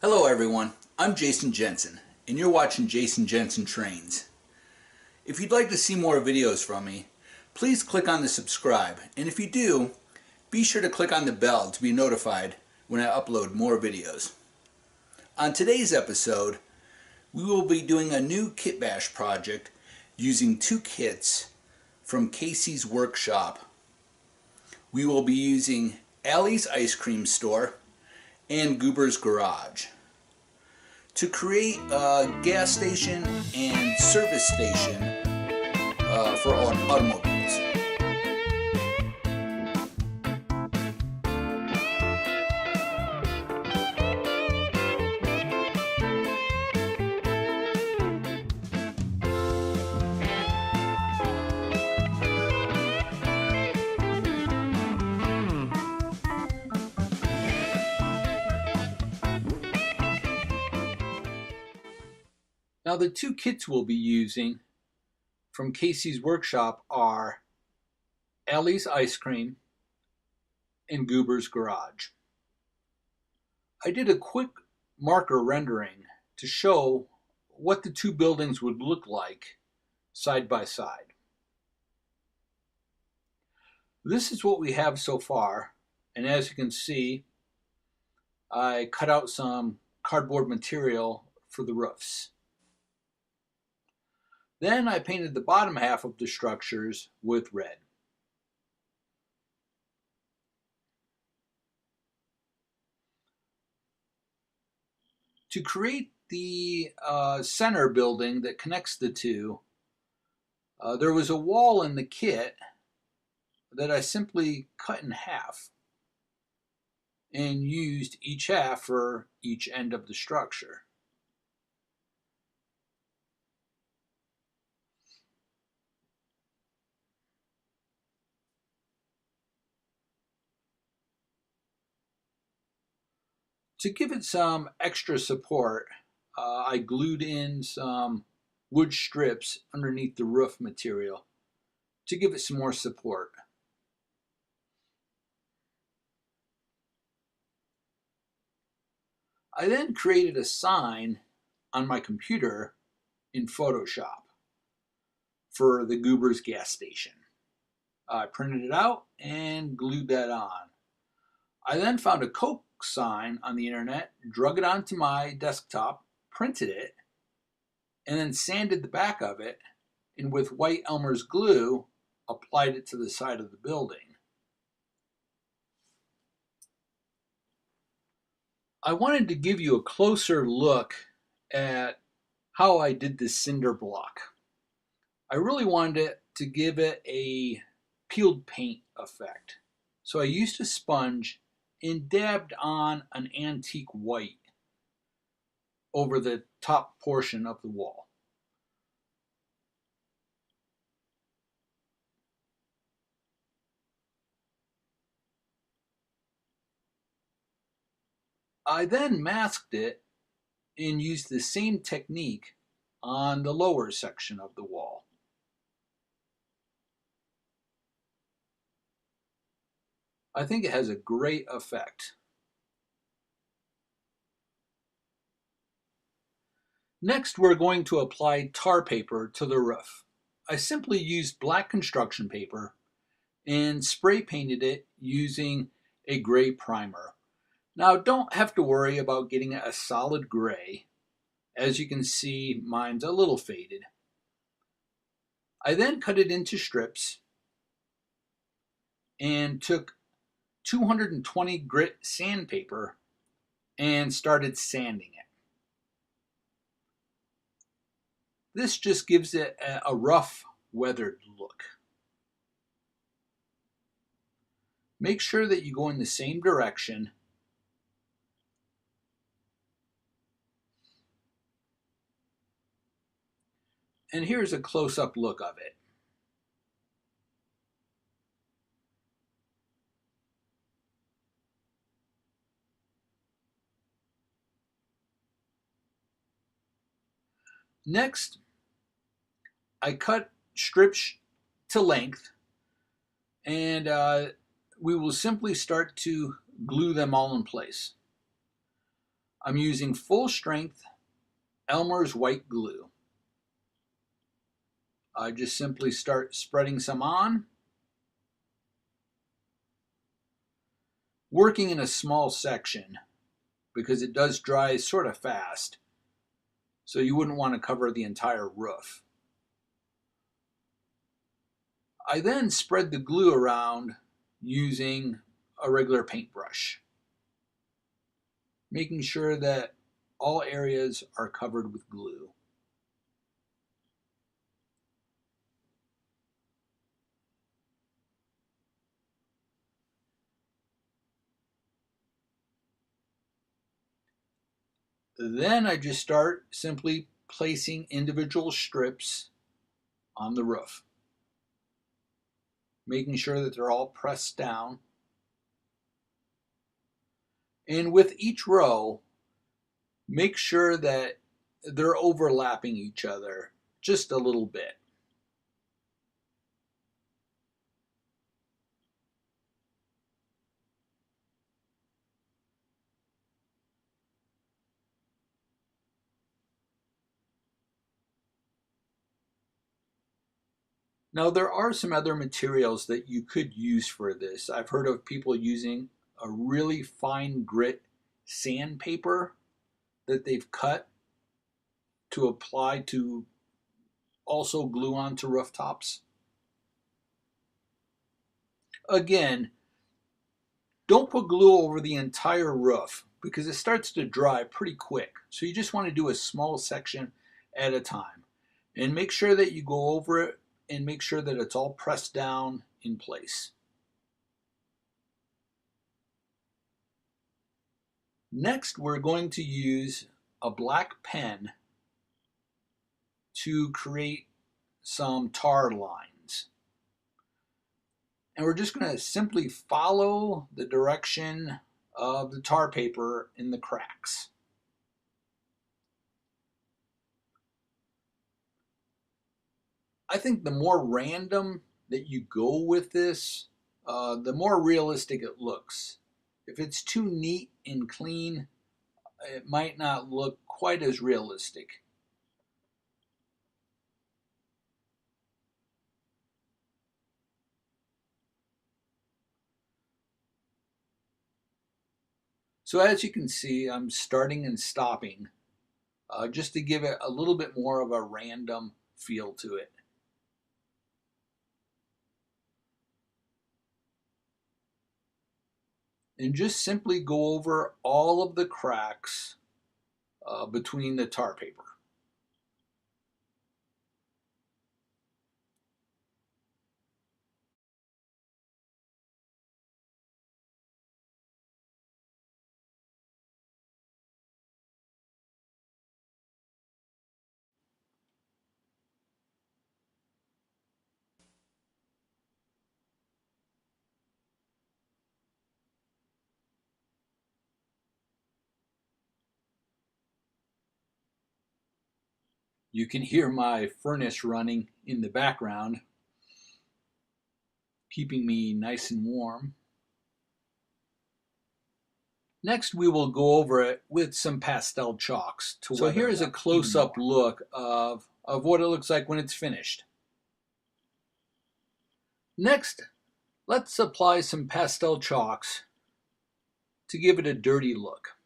Hello everyone, I'm Jason Jensen, and you're watching Jason Jensen Trains. If you'd like to see more videos from me, please click on the subscribe, and if you do, be sure to click on the bell to be notified when I upload more videos. On today's episode, we will be doing a new kit bash project using two kits from Casey's workshop. We will be using Allie's Ice Cream Store and Goober's Garage to create a gas station and service station for automobiles. Now the two kits we'll be using from Casey's workshop are Allie's Ice Cream and Goober's Garage. I did a quick marker rendering to show what the two buildings would look like side by side. This is what we have so far, and as you can see, I cut out some cardboard material for the roofs. Then I painted the bottom half of the structures with red. To create the center building that connects the two, there was a wall in the kit that I simply cut in half and used each half for each end of the structure. To give it some extra support, I glued in some wood strips underneath the roof material to give it some more support. I then created a sign on my computer in Photoshop for the Goober's gas station. I printed it out and glued that on. I then found a Coke sign on the internet, drug it onto my desktop, printed it, and then sanded the back of it, and with white Elmer's glue, applied it to the side of the building. I wanted to give you a closer look at how I did this cinder block. I really wanted to give it a peeled paint effect. So I used a sponge and dabbed on an antique white over the top portion of the wall. I then masked it and used the same technique on the lower section of the wall. I think it has a great effect. Next, we're going to apply tar paper to the roof. I simply used black construction paper and spray painted it using a gray primer. Now, don't have to worry about getting a solid gray. As you can see, mine's a little faded. I then cut it into strips and took 220 grit sandpaper and started sanding it. This just gives it a rough, weathered look. Make sure that you go in the same direction. And here's a close-up look of it. Next, I cut strips to length, and we will simply start to glue them all in place. I'm using full strength Elmer's white glue. I just simply start spreading some on, working in a small section because it does dry sort of fast, so you wouldn't want to cover the entire roof. I then spread the glue around using a regular paintbrush, making sure that all areas are covered with glue. Then I just start simply placing individual strips on the roof, making sure that they're all pressed down. And with each row, make sure that they're overlapping each other just a little bit. Now, there are some other materials that you could use for this. I've heard of people using a really fine grit sandpaper that they've cut to apply to also glue onto rooftops. Again, don't put glue over the entire roof because it starts to dry pretty quick. So you just want to do a small section at a time. And make sure that you go over it and make sure that it's all pressed down in place. Next, we're going to use a black pen to create some tar lines. And we're just going to simply follow the direction of the tar paper in the cracks. I think the more random that you go with this, the more realistic it looks. If it's too neat and clean, it might not look quite as realistic. So as you can see, I'm starting and stopping just to give it a little bit more of a random feel to it. And just simply go over all of the cracks between the tar paper. You can hear my furnace running in the background, keeping me nice and warm. Next, we will go over it with some pastel chalks. So here's a close-up look of what it looks like when it's finished. Next, let's apply some pastel chalks to give it a dirty look.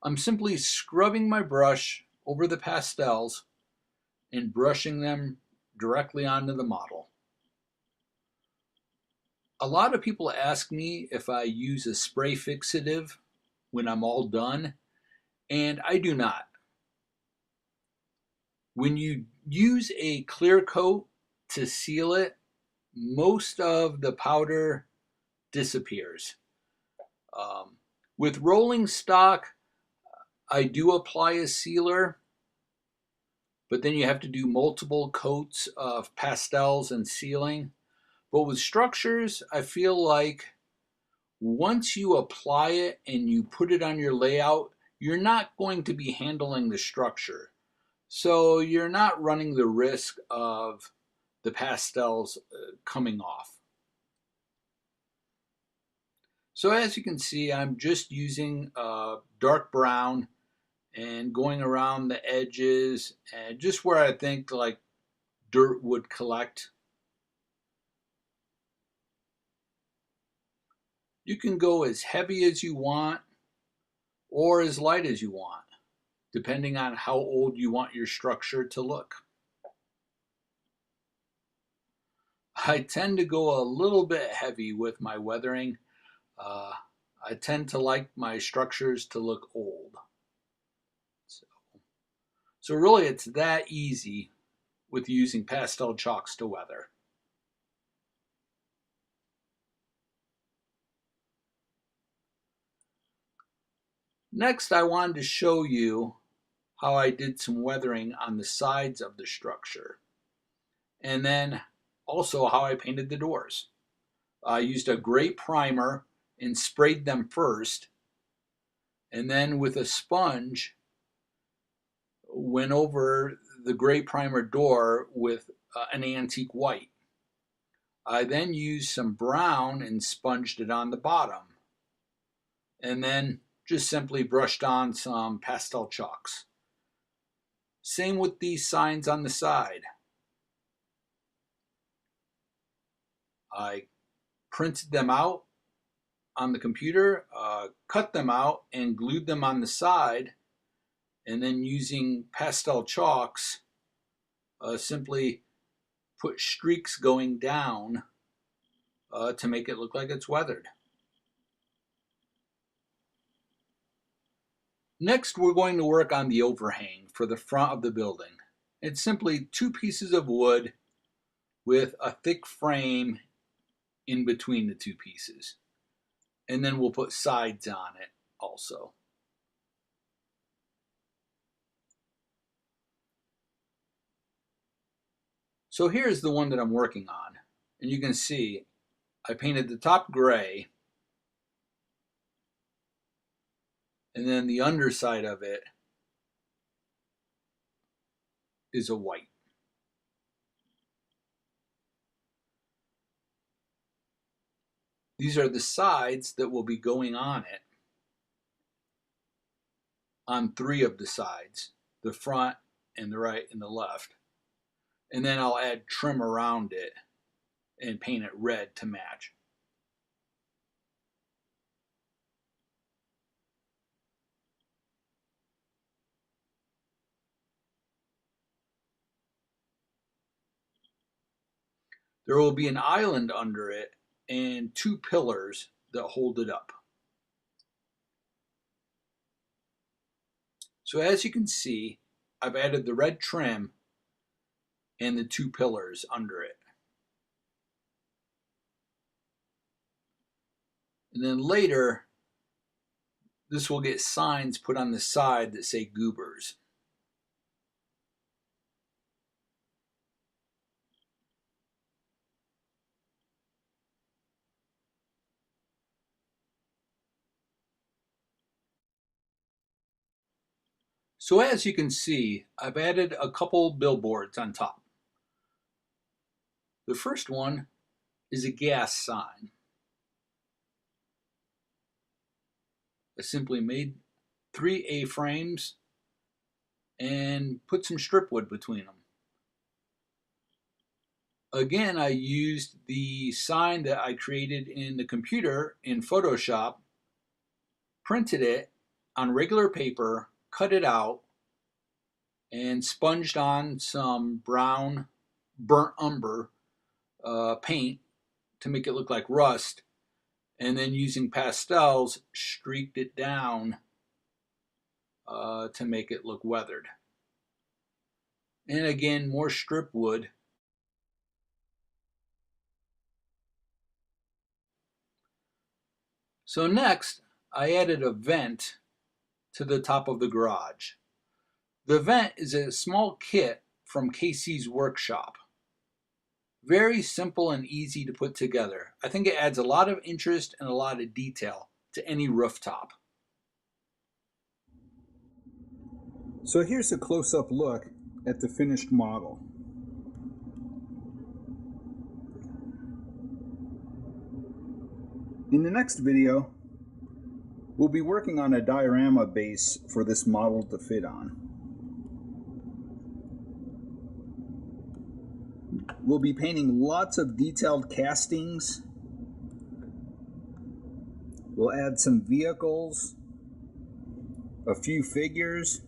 I'm simply scrubbing my brush over the pastels and brushing them directly onto the model. A lot of people ask me if I use a spray fixative when I'm all done, and I do not. When you use a clear coat to seal it, most of the powder disappears. With rolling stock, I do apply a sealer, but then you have to do multiple coats of pastels and sealing. But with structures, I feel like once you apply it and you put it on your layout, you're not going to be handling the structure. So you're not running the risk of the pastels coming off. So as you can see, I'm just using dark brown and going around the edges and just where I think like dirt would collect. You can go as heavy as you want or as light as you want, depending on how old you want your structure to look. I tend to go a little bit heavy with my weathering. Uh, I tend to like my structures to look old. So really it's that easy with using pastel chalks to weather. Next, I wanted to show you how I did some weathering on the sides of the structure, and then also how I painted the doors. I used a gray primer and sprayed them first, and then with a sponge went over the gray primer door with an antique white. I then used some brown and sponged it on the bottom, and then just simply brushed on some pastel chalks. Same with these signs on the side. I printed them out on the computer, cut them out and glued them on the side, and then using pastel chalks, simply put streaks going down to make it look like it's weathered. Next, we're going to work on the overhang for the front of the building. It's simply 2 pieces of wood with a thick frame in between the 2 pieces. And then we'll put sides on it also. So here's the one that I'm working on. And you can see I painted the top gray, and then the underside of it is a white. These are the sides that will be going on it, on 3 of the sides, the front and the right and the left. And then I'll add trim around it and paint it red to match. There will be an island under it and 2 pillars that hold it up. So as you can see, I've added the red trim and the 2 pillars under it. And then later, this will get signs put on the side that say Goobers. So as you can see, I've added a couple billboards on top. The first one is a gas sign. I simply made 3 A-frames and put some strip wood between them. Again, I used the sign that I created in the computer in Photoshop, printed it on regular paper, cut it out, and sponged on some brown burnt umber paint to make it look like rust, and then using pastels streaked it down to make it look weathered. And again, more strip wood. So next, I added a vent to the top of the garage. The vent is a small kit from Casey's workshop. Very simple and easy to put together. I think it adds a lot of interest and a lot of detail to any rooftop. So here's a close-up look at the finished model. In the next video, We'll be working on a diorama base for this model to fit on. We'll be painting lots of detailed castings. We'll add some vehicles, a few figures.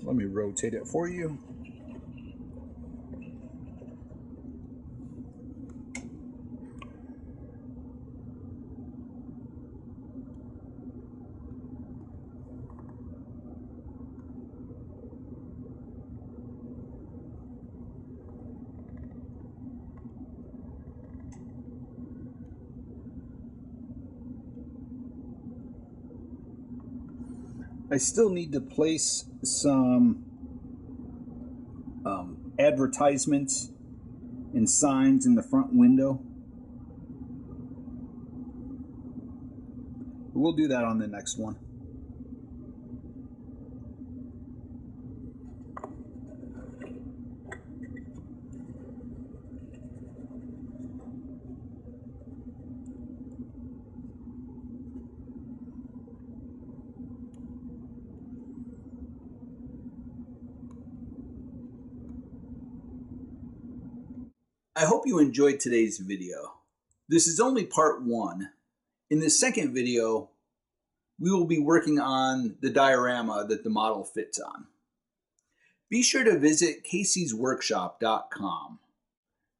Let me rotate it for you. I still need to place some advertisements and signs in the front window. We'll do that on the next one. I hope you enjoyed today's video. This is only part one. In the second video, we will be working on the diorama that the model fits on. Be sure to visit caseysworkshop.com.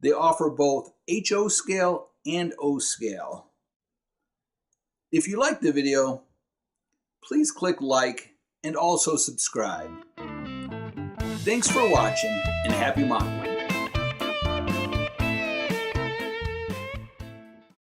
They offer both HO scale and O scale. If you liked the video, please click like and also subscribe. Thanks for watching and happy modeling.